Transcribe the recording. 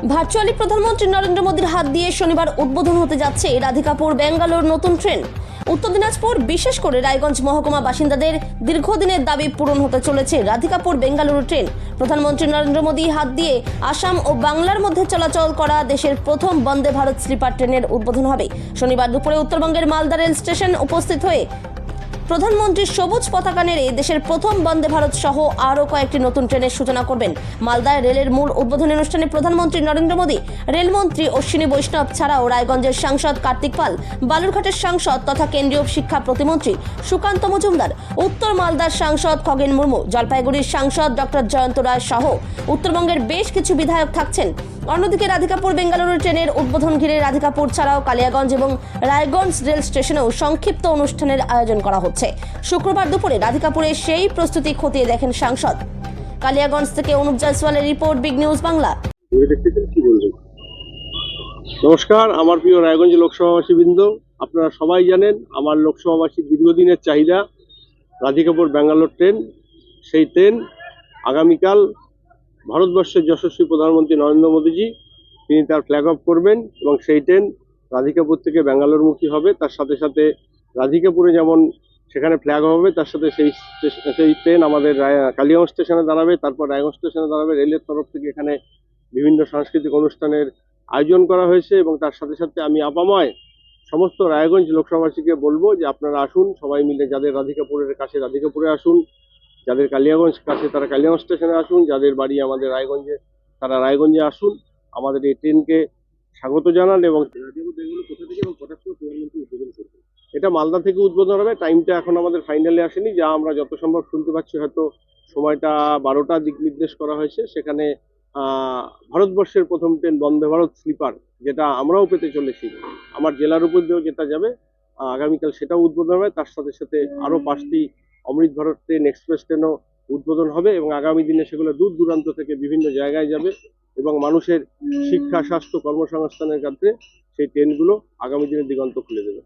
Virtually প্রধানমন্ত্রী নরেন্দ্র মোদীর হাত দিয়ে শনিবার উদ্বোধন হতে যাচ্ছে রাধিকাপুর বেঙ্গালোর নতুন ট্রেন। উত্তর দিনাজপুর বিশেষ করে রায়গঞ্জ মহকুমা বাসিন্দাদের দীর্ঘদিনের দাবি পূরণ হতে চলেছে রাধিকাপুর বেঙ্গালুরু ট্রেন। প্রধানমন্ত্রী নরেন্দ্র মোদী হাত দিয়ে আসাম ও বাংলার মধ্যে চলাচল করা দেশের প্রথম বন্দে ভারত স্লিপার ট্রেনের উদ্বোধন হবে। শনিবার দুপুরে উত্তরবঙ্গের মালদা রেল স্টেশন উপস্থিত হয়ে প্রধানমন্ত্রীর সবুজ পতাকা নেড়ে দেশের প্রথম বন্দে ভারত সহ আরও কয়েকটি নতুন ট্রেনের সূচনা করবেন। মালদায় রেলের মূল উদ্বোধনী অনুষ্ঠানে প্রধানমন্ত্রী নরেন্দ্র মোদী, রেলমন্ত্রী অশ্বিনী বৈষ্ণব ছাড়াও রায়গঞ্জের সাংসদ কার্তিক পাল, বালুরঘাটের সাংসদ তথা কেন্দ্রীয় শিক্ষা প্রতিমন্ত্রী সুকান্ত মজুমদার, উত্তর মালদার সাংসদ খগেন মুর্মু, জলপাইগুড়ির সাংসদ ডক্টর জয়ন্ত রায় সহ উত্তরবঙ্গের বেশ কিছু বিধায়ক থাকছেন। অন্যদিকে রাধিকাপুর বেঙ্গালুরু ট্রেনের উদ্বোধন ঘিরে রাধিকাপুর ছাড়াও কালিয়াগঞ্জ এবং রায়গঞ্জ রেল স্টেশনেও সংক্ষিপ্ত অনুষ্ঠানের আয়োজন করা হচ্ছে। শুক্রবার দুপুরে রাধিকাপুরে সেই প্রস্তুতি খতিয়ে দেখেন সাংসদ। কালিয়াগঞ্জ থেকে অনুপ জয়সওয়ালের রিপোর্ট, বিগ নিউজ বাংলা। নমস্কার, আমার প্রিয় রায়গঞ্জ লোকসভাবাসীবৃন্দ, আপনারা সবাই জানেন আমার লোকসভাবাসীর দীর্ঘদিনের চাহিদা রাধিকাপুর ব্যাঙ্গালোর ট্রেন। সেই ট্রেন আগামীকাল ভারতবর্ষের যশস্বী প্রধানমন্ত্রী নরেন্দ্র মোদীজি তিনি তার ফ্ল্যাগ অফ করবেন এবং সেই ট্রেন রাধিকাপুর থেকে ব্যাঙ্গালোরমুখী হবে। তার সাথে সাথে রাধিকাপুরে যেমন সেখানে ফ্ল্যাগ হবে, তার সাথে সেই ট্রেন আমাদের কালিয়াগঞ্জ স্টেশনে দাঁড়াবে, তারপর রায়গঞ্জ স্টেশনে দাঁড়াবে। রেলের তরফ থেকে এখানে বিভিন্ন সাংস্কৃতিক অনুষ্ঠানের আয়োজন করা হয়েছে এবং তার সাথে সাথে আমি আপাময় সমস্ত রায়গঞ্জ লোকসভাবাসীকে বলবো যে আপনারা আসুন, সবাই মিলে যাদের রাধিকাপুরের কাছে রাধিকাপুরে আসুন, যাদের কালিয়াগঞ্জ কাছে তারা কালিয়াগঞ্জ স্টেশনে আসুন, যাদের বাড়ি আমাদের রায়গঞ্জে তারা রায়গঞ্জে আসুন। আমাদের এই ট্রেনকে স্বাগত জানান এবং কোথা থেকে এবং কটার সময় প্রধানমন্ত্রী উদ্বোধন করবেন। এটা মালদা থেকে উদ্বোধন হবে। টাইমটা এখন আমাদের ফাইনালে আসেনি, যা আমরা যত সম্ভব শুনতে পাচ্ছি হয়তো সময়টা 12টা দিক নির্দেশ করা হয়েছে। সেখানে ভারতবর্ষের প্রথম ট্রেন বন্দে ভারত স্লিপার, যেটা আমরাও পেতে চলেছি, আমার জেলার উপর দিয়েও যেটা যাবে আগামীকাল, সেটাও উদ্বোধন হবে। তার সাথে সাথে আরও 5টি অমৃত ভারত ট্রেন, এক্সপ্রেস ট্রেনও উদ্বোধন হবে এবং আগামী দিনে সেগুলো দূর দূরান্ত থেকে বিভিন্ন জায়গায় যাবে এবং মানুষের শিক্ষা, স্বাস্থ্য, কর্মসংস্থানের ক্ষেত্রে সেই ট্রেনগুলো আগামী দিনে দিগন্ত খুলে দেবে।